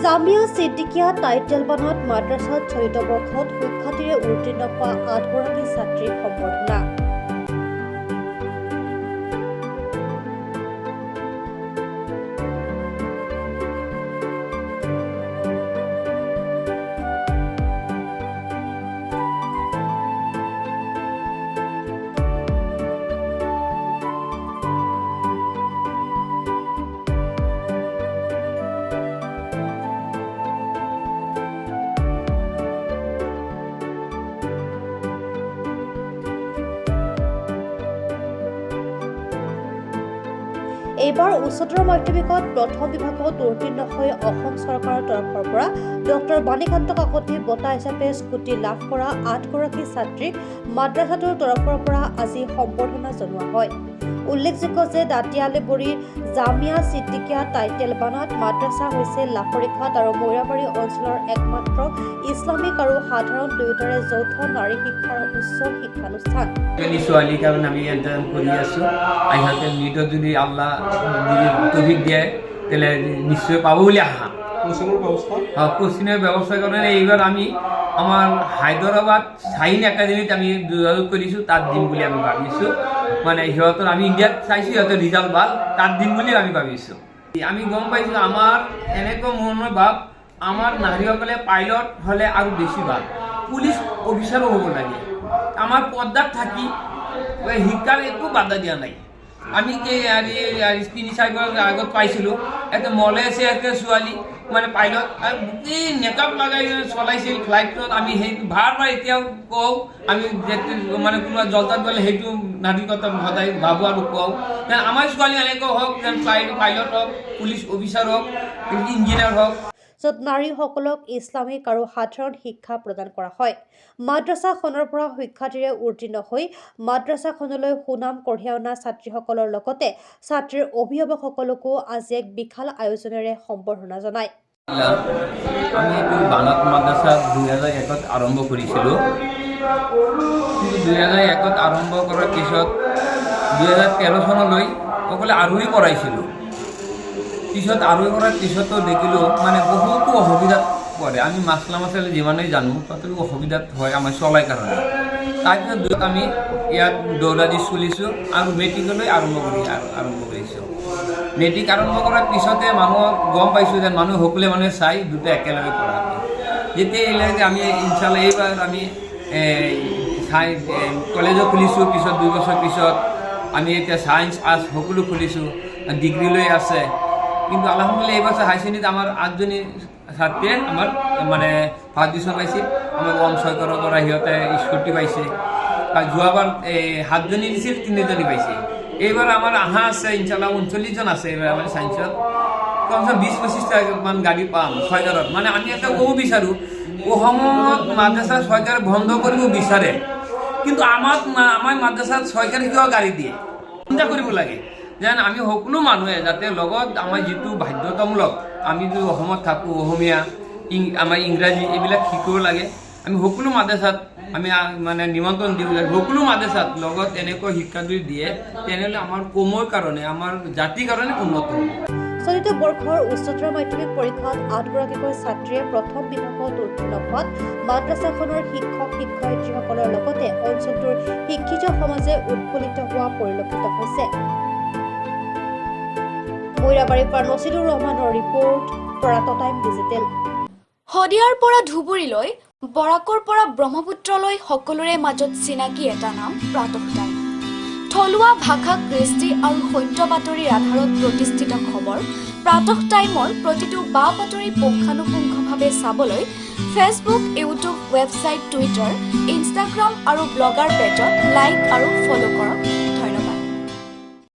জামিয়া ছিদ্দিকিয়া টাইটেলবানত মাদ্ৰাছাত চলিত বৰ্ষত সুখ্যাতিৰে উত্তীৰ্ণ হোৱা 8 গৰাকী ছাত্ৰীৰ সম্বৰ্ধনা। এইবাৰ উচ্চতৰ মাধ্যমিকত প্ৰথম বিভাগত উত্তীৰ্ণ হৈ অসম চৰকাৰৰ তৰফৰ পৰা ডক্টৰ বাণীকান্ত কাকতি বঁটা হিচাপে স্কুটি লাভ কৰা 8 গৰাকী ছাত্ৰীক মাদ্ৰাছাটোৰ তৰফৰ পৰা আজি সম্বৰ্ধনা জনোৱা হয়। উল্লেখযোগ্য যে দাঁতিয়ালেবুৰীৰ জামিয়া ছিদ্দিকিয়া টাইটেলবানত মাদ্ৰাছা হৈছে লাহৰীঘাট আৰু মৈৰাবাৰী অঞ্চলৰ একমাত্ৰ ইছলামিক আৰু সাধাৰণ দুয়োটাৰে যৌথ নাৰী শিক্ষাৰ উচ্চ শিক্ষানুষ্ঠান। ছোৱালীৰ কাৰণে আমি ইণ্টাৰ্ণ কৰি আছোঁ। ইহঁতে নিটত যদি আল্লাহ তৌফিক দিয়ে তেলে নিশ্চয় পাব বুলি আশা। কোচিঙৰ ব্যৱস্থা কাৰণে এইবাৰ আমি আমাৰ হায়দৰাবাদ চাইন একাডেমীত আমি যোগাযোগ কৰিছোঁ, তাত দিম বুলি আমি ভাবিছোঁ। মানে সিহঁতৰ আমি ইণ্ডিয়াত চাইছোঁ, সিহঁতৰ ৰিজাল্ট ভাল, তাত দিম বুলি আমি ভাবিছোঁ। আমি গম পাইছোঁ আমাৰ এনেকুৱা মনৰ ভাৱ, আমাৰ নাৰীসকলে পাইলট হ'লে আৰু বেছি ভাল, পুলিচ অফিচাৰো হ'ব লাগে। আমাৰ পৰ্দাত থাকি শিক্ষাৰ একো বাধা দিয়া নাই। আমি 3-4 বছৰ আগত পাইছিলোঁ, এটা মলেছে এটা ছোৱালী মানে পাইলট গোটেই মেকআপ লগাই চলাইছিল ফ্লাইটত। আমি সেই বাৰ এতিয়াও কওঁ, আমি মানে কোনোবা জলতাত গ'লে সেইটো নাগৰিকতা সদায় ভাবোঁ আৰু কওঁ যেন আমাৰ ছোৱালী এনেকুৱা হওক, যেন পাইলট হওক, পুলিচ অফিচাৰ হওক, ইঞ্জিনিয়াৰ হওক, য'ত নাৰীসকলক ইছলামিক আৰু সাধাৰণ শিক্ষা প্ৰদান কৰা হয়। মাদ্ৰাছাখনৰ পৰা সুখ্যাতিৰে উত্তীৰ্ণ হৈ মাদ্ৰাছাখনলৈ সুনাম কঢ়িয়াই অনা ছাত্ৰীসকলৰ লগতে ছাত্ৰীৰ অভিভাৱকসকলকো আজি এক বিশাল আয়োজনেৰে সম্বৰ্ধনা জনায়। আমি এইটো বানাত মাদ্ৰাছা 2001ত আৰম্ভ কৰিছিলোঁ। কিন্তু 2001ত আৰম্ভ কৰাৰ পিছত 2013 চনলৈ অকলে আৰোহী কৰাইছিলোঁ। পিছত আৰোহী কৰাৰ পিছতো দেখিলোঁ মানে বহুতো অসুবিধাত পৰে। আমি মাছলা যিমানেই জানো তথাপিও অসুবিধাত হয় আমাৰ চলাই কাৰণে। তাৰপিছত আমি ইয়াত দৌৰাদি চলিছোঁ আৰু মেট্ৰিকলৈ আৰম্ভ কৰিছোঁ। মেট্ৰিক আৰম্ভ কৰাৰ পিছতে মানুহক গম পাইছোঁ যে মানুহ সকলোৱে মানুহে চাই দুটা একেলগে পঢ়া। যেতিয়া এইবিলাক আমি ইনশাল্লাহ এইবাৰ আমি কলেজো খুলিছোঁ। পিছত 2 বছৰ পিছত আমি এতিয়া ছায়েন্স আৰ্টছ সকলো খুলিছোঁ, ডিগ্ৰীলৈ আছে। কিন্তু আলহামদুলিল্লাহ এইবছৰ হাই ছেকেণ্ডেৰীত আমাৰ 8জনী ছাত্ৰীয়ে আমাৰ মানে ফাৰ্ষ্ট ডিভিজন পাইছে। আমাৰ ওৱান ছয়কৰ পৰা সিহঁতে স্কুটি পাইছে। আৰু যোৱাবাৰ 7জনী দিছিল, 3জনী পাইছে। এইবাৰ আমাৰ আশা আছে ইনশাল্লাহ 39জন আছে এইবাৰ আমাৰ ছায়েন্সত। কমচে 20-25টামান গাড়ী পাম ছয়গাৰত। মানে আমি এটা ক'ব বিচাৰোঁ, অসমত মাদ্ৰাছা চৰকাৰে বন্ধ কৰিব বিচাৰে, কিন্তু আমাৰ মাদ্ৰাছাত চৰকাৰে কিয় গাড়ী দিয়ে? চিন্তা কৰিব লাগে যেন আমি সকলো মানুহে যাতে লগত আমাৰ যিটো বাধ্যতামূলক, আমি যদি অসমত থাকোঁ অসমীয়া আমাৰ ইংৰাজী এইবিলাক শিকিব লাগে। আমি সকলো মাদ্ৰাছাত আমি মানে নিমন্ত্ৰণ দিওঁ যে সকলো মাদ্ৰাছাত লগত এনেকৈ শিক্ষা যদি দিয়ে তেনেহ'লে আমাৰ কমৰ কাৰণে, আমাৰ জাতিৰ কাৰণে উন্নত হ'ব। চলিত বৰ্ষৰ উচ্চতৰ মাধ্যমিক পৰীক্ষাত 8 গৰাকীকৈ ছাত্ৰীয়ে প্ৰথম বিভাগত উত্তীৰ্ণ হোৱাত মাদ্ৰাছাখনৰ শিক্ষক শিক্ষয়িত্ৰীসকলৰ লগতে অঞ্চলটোৰ শিক্ষিত সমাজে উৎফুল্লিত হোৱা পৰিলক্ষিত হৈছে। মৈৰাবাৰীৰ পৰা নছিদুৰ ৰহমানৰ ৰিপৰ্ট, তৰাত টাইম ডিজিটেল। শদিয়াৰ পৰা ধুবুৰীলৈ, বৰাকৰ পৰা ব্ৰহ্মপুত্ৰলৈ সকলোৰে মাজত চিনাকি এটা নাম প্ৰাতঃ টাইম। থলুৱা ভাষা, কৃষ্টি আৰু সত্য বাতৰিৰ আধাৰত প্ৰতিষ্ঠিত খবৰ প্ৰাতঃ টাইমৰ প্ৰতিটো বা বাতৰি পুংখানুপুংখভাৱে চাবলৈ Facebook, YouTube, website, Twitter, Instagram আৰু ব্লগাৰ পেজত লাইক আৰু ফ'ল' কৰক।